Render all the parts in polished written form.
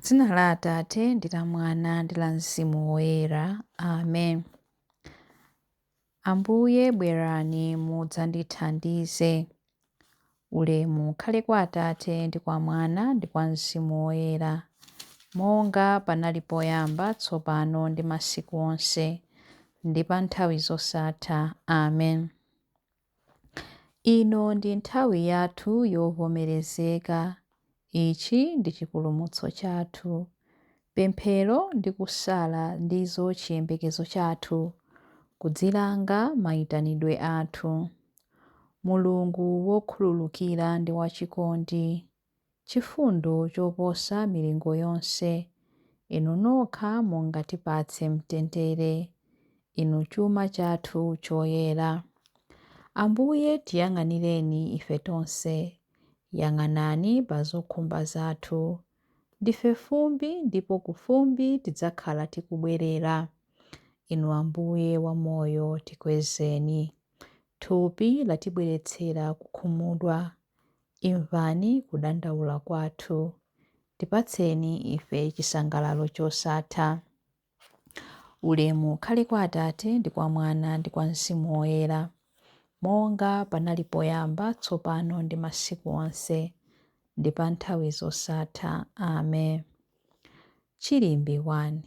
Dzina la Atate ndi la Mwana ndi la Mzimu Woyera. Amen. Ambuye bwerani mudzandithandize. Ulemu ukhale kwa Atate ndi kwa Mwana ndi kwa Mzimu Woyera, monga panali poyamba, tsopano ndi masiku onse, ndi pa nthawi zosatha. Amen. Ino ndi nthawi yathu yovomerezeka. Ichi ndi chipulumutso chathu. Pemphero ndi kusala ndizo chiyembekezo chathu, kudzilanga mayitanidwe athu. Mulungu wokhululukira ndi wachikondi, chifundo choposa milingo yonse, inu nokha mungatipatse mtendere, inu chuma chathu choyera. Ambuye tiyang'anireni ife tonse, yang'anani pa zokhumba zathu. Ndife fumbi ndipo ku fumbi tidzakhala tikubwerera. Inu Ambuye wamoyo tikwezeni. Thupi latibweretsera kukhumudwa, imvani kudandaula kwathu. Tipatseni ife chisangalalo chosatha. Ulemu ukhale kwa Atate ndi kwa Mwana ndi kwa Mzimu Woyera, monga panali poyamba, tsopano ndi masiku onse, ndi pa nthawi zosatha. Amen. Chilimbi 1.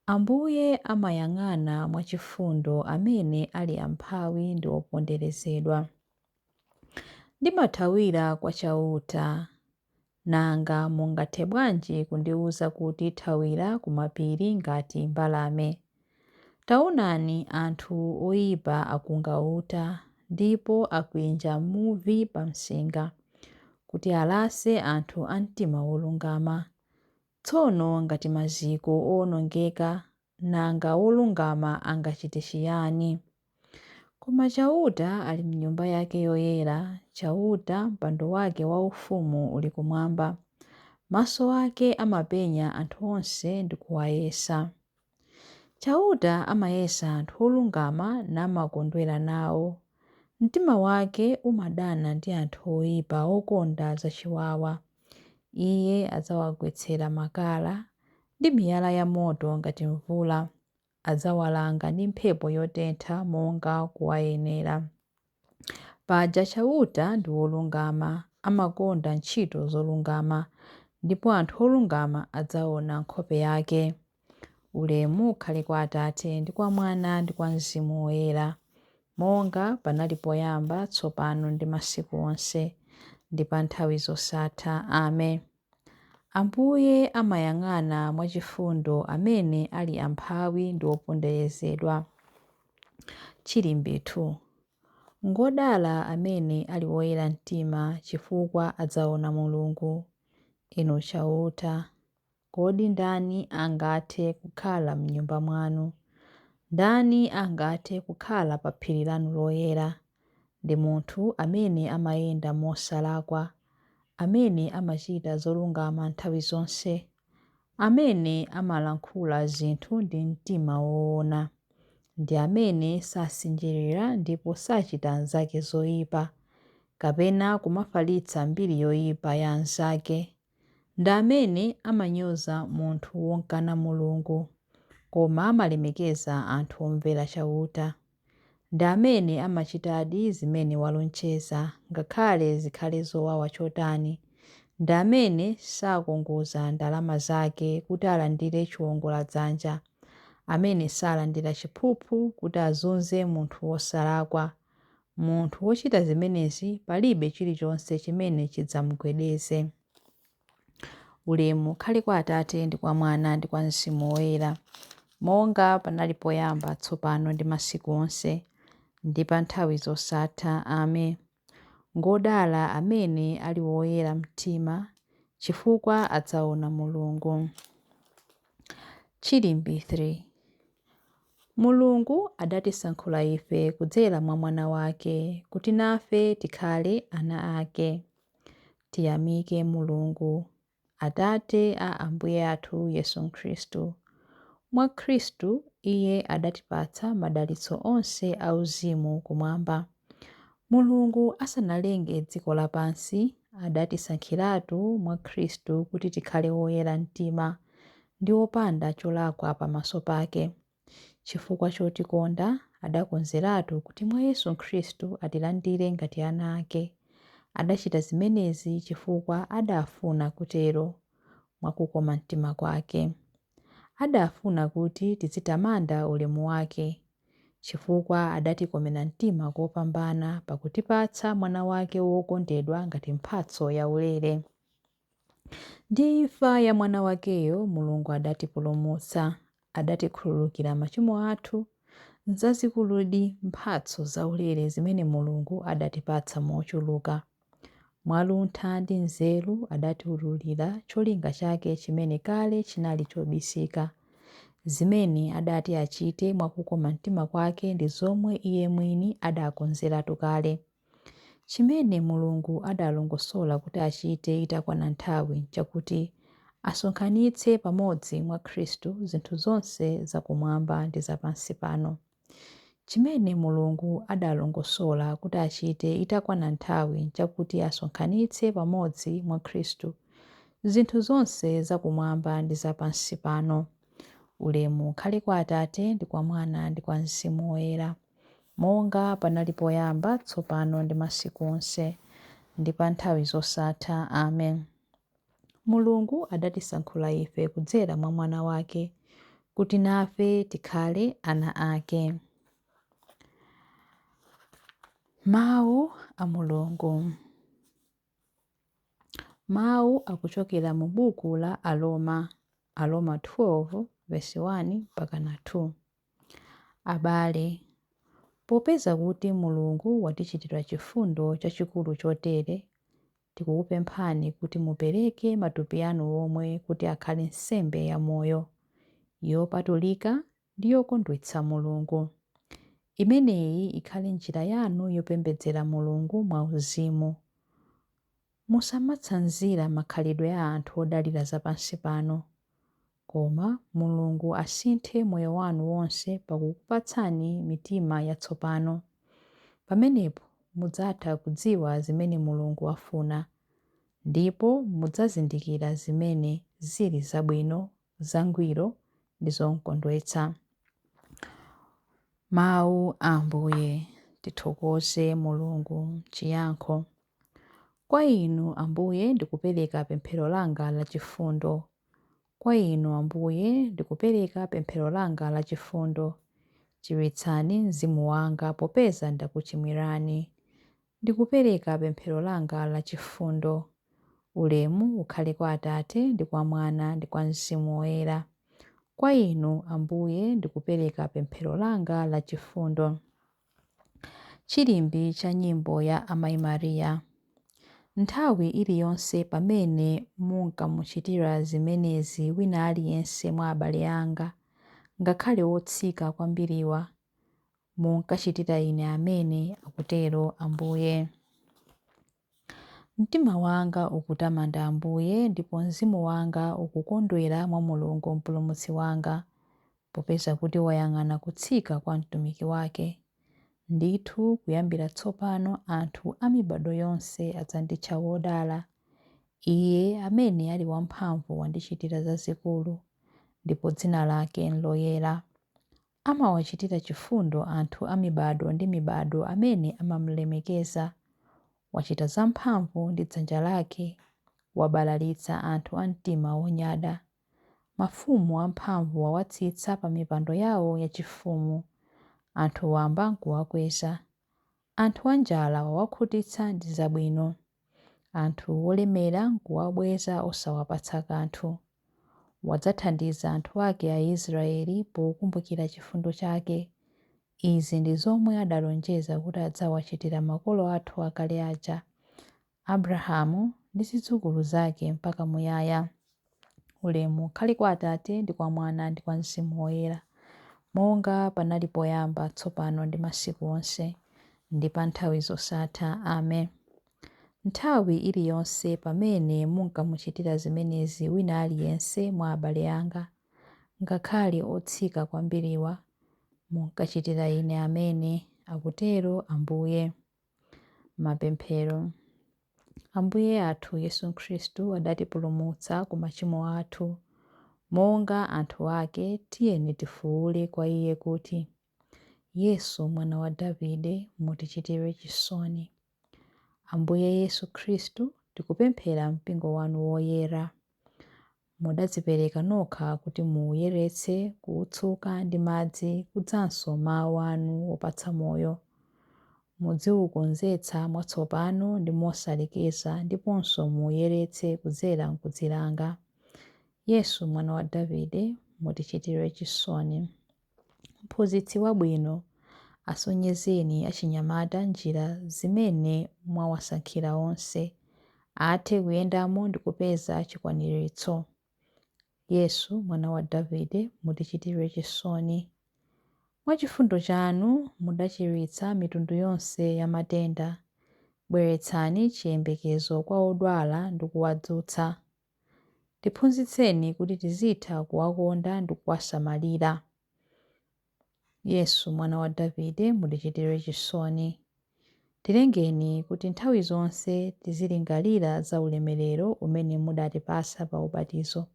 Ambuye amayang'ana mwachifundo amene ali amphawi ndi oponderezedwa. Ndimathawira kwa chauta, nanga mungathe bwanji kundiwuza kuti thawira ku mapiri ngati mbalame? Taonani, anthu oyipa akunga uta ndipo akwinja muvi pa msinga, kuti alase anthu a mtima wolungama. Tsono ngati maziko owonongeka, nanga wolungama angachite chiyani? Koma chauta ali m'nyumba yake yoyera, chauta mpando wake waufumu uli kumwamba. Maso ake amapenya anthu onse ndi kuwayesa. Chauta amayesa anthu olungama namakondwera nawo. Mtima wake umadana ndi anthu oyipa okonda zachiwawa. Iye adzawagwetsera makala ndi miyala ya moto ngati mvula, adzawalanga ndi mphepo yotentha monga kuwayenera. Paja chauta ndi wolungama, amakonda ntchito zolungama, ndipo anthu olungama adzaona nkhope yake. Ulemu ukhale kwa Atate ndi kwa Mwana ndi kwa Mzimu Woyera, monga panali poyamba, tsopano ndi masiku onse, ndi pa nthawi zosatha. Amen. Ambuye amayang'ana mwachifundo amene ali amphawi ndi oponderezedwa. Chilimbi 2. Ngodala amene ali woyera mtima, chifukwa adzaona Mulungu. Inu chauta, kodi ndani angathe kukhala m'nyumba mwanu? Ndani angathe kukhala pa phiri lanu loyera? Ndi munthu amene amayenda mosalakwa, amene amachita zolungama nthawi zonse, amene amalankhula zinthu ndi mtima woona, ndi amene sasinjirira ndipo sachita anzake zoyipa, kapena kumafalitsa mbiri yoyipa ya anzake. Ndi amene amanyoza munthu wonkana Mulungu, koma amalemekeza anthu omvera chauta. Ndi amene amachitadi zimene walonjeza, ngakhale zikhale zowawa chotani. Ndi amene sakongoza ndalama zake kuti alandire chiwongoladzanja, amene salandira chiphuphu kuti azunze munthu wosalakwa. Munthu wochita zimenezi palibe chilichonse chimene chidzamugwedeze. Ulemu ukhale kwa Atate ndi kwa Mwana ndi kwa Mzimu Woyera, monga panali poyamba, tsopano ndi masiku onse, ndi pa nthawi zosatha. Amen. Ngodala amene ali woyera mtima, chifukwa adzaona Mulungu. Chilimbi 3. Mulungu adatisankhula ife kudzera mwa Mwana wake, kuti nafe tikhale ana ake. Tiyamike Mulungu, Atate a Ambuye athu Yesu Khristu. Mwa Khristu Iye adatipatsa madalitso onse auzimu kumwamba. Mulungu asanalenge dziko lapansi, adatisankhiratu mwa Khristu kuti tikhale woyera mtima ndi wopanda cholakwa pamaso pake. Chifukwa chotikonda adakonzeratu kuti mwa Yesu Khristu atilandire ngati ana ake. Adachita zimenezi chifukwa adafuna kutero mwakukoma mtima kwake. Adafuna kuti tizitamanda ulemu wake, chifukwa adatikomera mtima kopambana pakutipatsa mwana wake wokondedwa ngati mphatso yaulere. Ndi imfa ya mwana wakeyo Mulungu adatipulumutsa, adatikhululukira machimo athu, zazikuludi mphatso zaulere zimene Mulungu adatipatsa mochuluka. Mwaluntha ndi nzeru adatiwululira cholinga chake chimene kale chinali chobisika. Zimene adati achite mwakukoma mtima kwake ndi zomwe iye mwini adakonzeratu kale. Chimene Mulungu adalongosola kuti achite itakwana nthawi chakuti asonkhanitse pamodzi mwa Khristu zinthu zonse zakumwamba ndi zapansi pano. Chimene Mulungu adalongosola kuti achite itakwana nthawi chakuti asonkhanitse pamodzi mwa Khristu zinthu zonse zakumwamba ndi zapansi pano. Ulemu ukhale kwa Atate ndi kwa Mwana ndi kwa Mzimu Woyera, monga panali poyamba, tsopano ndi masiku onse, ndi pa nthawi zosatha. Amen. Mulungu adatisankhula ife kudzera mwa Mwana wake kuti nafe tikhale ana ake. Mawu a Mulungu. Mawu akuchokera mu buku la Aroma 12:1-2. Abale, popeza kuti Mulungu watichitira chifundo chachikulu chotere, tikukupemphani kuti mupereke matupi anu omwe kuti akhale nsembe yamoyo, yopatulika ndi yokondwetsa Mulungu. Imeneyi ikhale njira yanu yopembedzera Mulungu mwauzimu. Musamatsanzira makhalidwe a anthu odalira zapansi pano, koma Mulungu asinthe moyo wanu wonse pakukupatsani mitima yatsopano. Pamenepo mudzatha kudziwa zimene Mulungu afuna, ndipo mudzazindikira zimene zili zabwino, zangwiro ndi zokondwetsa. Mawu a Ambuye. Tithokoze Mulungu. Chiyankho. Kwa inu Ambuye ndikupereka pemphero langa lachifundo. Kwa inu Ambuye ndikupereka pemphero langa lachifundo. Chiwitsani mzimu wanga popeza ndakuchimwirani. Ndikupereka pemphero langa lachifundo. Ulemu ukhale kwa Atate ndi kwa Mwana ndi kwa Mzimu Woyera. Kwa inu Ambuye ndikupereka pemphero langa lachifundo. Chilimbi cha nyimbo ya Amayi Mariya. Nthawi iliyonse pamene munkamuchitira zimenezi wina aliyense mwa abale anga, ngakhale wotsika kwambiriwa, munkachitira ine amene, akutero Ambuye. Mtima wanga ukutamanda Ambuye ndipo mzimu wanga ukukondwera mwa Mulungu mpulumutsi wanga, popeza kuti wayang'ana kutsika kwa mtumiki wake. Ndithu kuyambira tsopano anthu a mibado yonse adzanditcha wodala. Iye amene ali wamphamvu wandichitira zazikulu, ndipo dzina lake nloyera. Amawachitira chifundo anthu a mibado ndi mibado amene amamulemekeza. Wachita zamphamvu ndi dzanja lake, wabalalitsa anthu a mtima wonyada. Mafumu amphamvu wawatsitsa pa mipando yawo yachifumu. Anthu wamba nkuwakweza. Anthu anjala wawakhutitsa ndi zabwino. Anthu olemera nkuwabweza osawapatsa kanthu. Wadzathandiza anthu ake a Israeli pokumbukira chifundo chake. Izi ndi zomwe adalonjeza kuti adzawachitira makolo athu akale aja, Abrahamu ndi zidzukulu zake mpaka muyaya. Ulemu ukhale kwa Atate ndi kwa Mwana ndi kwa Mzimu Woyera, monga panali poyamba, tsopano ndi masiku onse, ndi pa nthawi zosatha. Amen. Nthawi iliyonse pamene munkamuchitira zimenezi wina aliyense mwa abale anga, ngakhale otsika kwambiriwa, munkachitira ine amene, akutero Ambuye. Mapemphero. Ambuye athu Yesu Khristu adatipulumutsa ku machimo athu. Monga anthu ake tiyeni tifuwule kwa iye kuti, Yesu mwana wa Davide mutichitire chisoni. Ambuye Yesu Khristu tikupemphera mpingo wanu woyera. Mudadzipereka nokha kuti muuyeretse, kuutsuka ndi madzi kudzanso mawu anu opatsa moyo. Mudziukonzetsa mwatsopano ndi mosalekeza ndiponso muuyeretse kudzera mkudzilanga. Yesu mwana wa Davide mutichitire chisoni. Mphunzitsi wabwino, asonyezeni achinyamata njira zimene mwawasankhira onse, athe kuyendamo ndi kupeza chikwaniritso. Yesu mwana wa Davide mutichitire chisoni. Mwachifundo chanu mudachiritsa mitundu yonse ya matenda. Bweretsani chiyembekezo kwa odwala ndi kuwadzutsa. Tiphunzitseni kuti tizitha kuwakonda ndi kuwasamalira. Yesu mwana wa Davide mutichitire chisoni. Tilengeni kuti nthawi zonse tizilingalira za ulemerero umene mudatipasa pa ubatizo,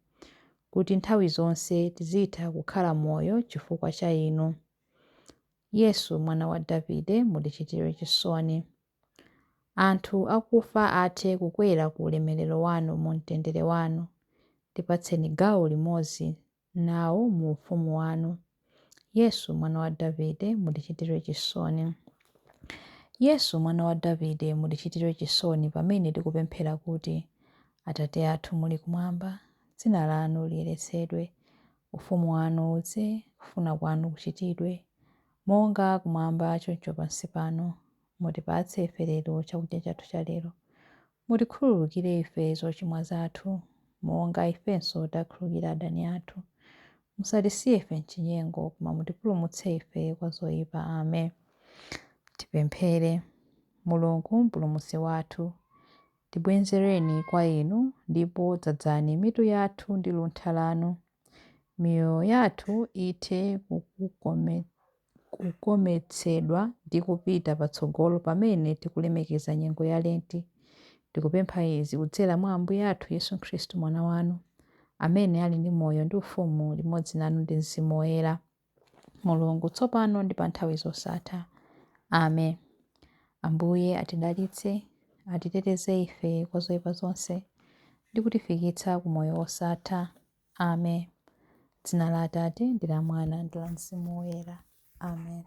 kuti nthawi zonse tizitha kukhala moyo chifukwa cha inu. Yesu mwana wa Davide mutichitire chisoni. Anthu akufa athe kukwera ku ulemerero wanu mu mtendere wanu. Tipatseni gawo limodzi nawo mu ufumu wanu. Yesu mwana wa Davide mutichitire chisoni. Yesu mwana wa Davide mutichitire chisoni pamene tikupemphera kuti, Atate athu muli kumwamba, dzina lanu liyeretsedwe, ufumu wanu udze, kufuna kwanu kuchitidwe, monga kumwamba choncho pansi pano. Mutipatse ife lero chakudya chathu cha lero. Mutikhululukire ife zochimwa zathu, monga ifenso takhululukira adani athu. Musatisiye ife mchinyengo, koma mutipulumutse ife kwa zoyipa. Amen. Tipemphere. Mulungu mpulumutsi wathu, tibwenzereni kwa inu ndipo dzadzani mitu yathu ndi luntha lanu. Miyoyo yathu ithe kukometsedwa ndi kupita patsogolo pamene tikulemekeza nyengo ya Lenti. Tikupempha izi kudzera mwa Ambuye athu Yesu Khristu mwana wanu, amene ali ndi moyo ndi ufumu limodzi nanu ndi Mzimu Woyera, Mulungu tsopano ndi pa nthawi zosatha. Amen. Ambuye atidalitse, atiteteze ife kwa zoyipa zonse ndi kutifikitsa ku moyo wosatha. Amen. Dzina la Atate ndi la Mwana ndi la Mzimu Woyera. Amen.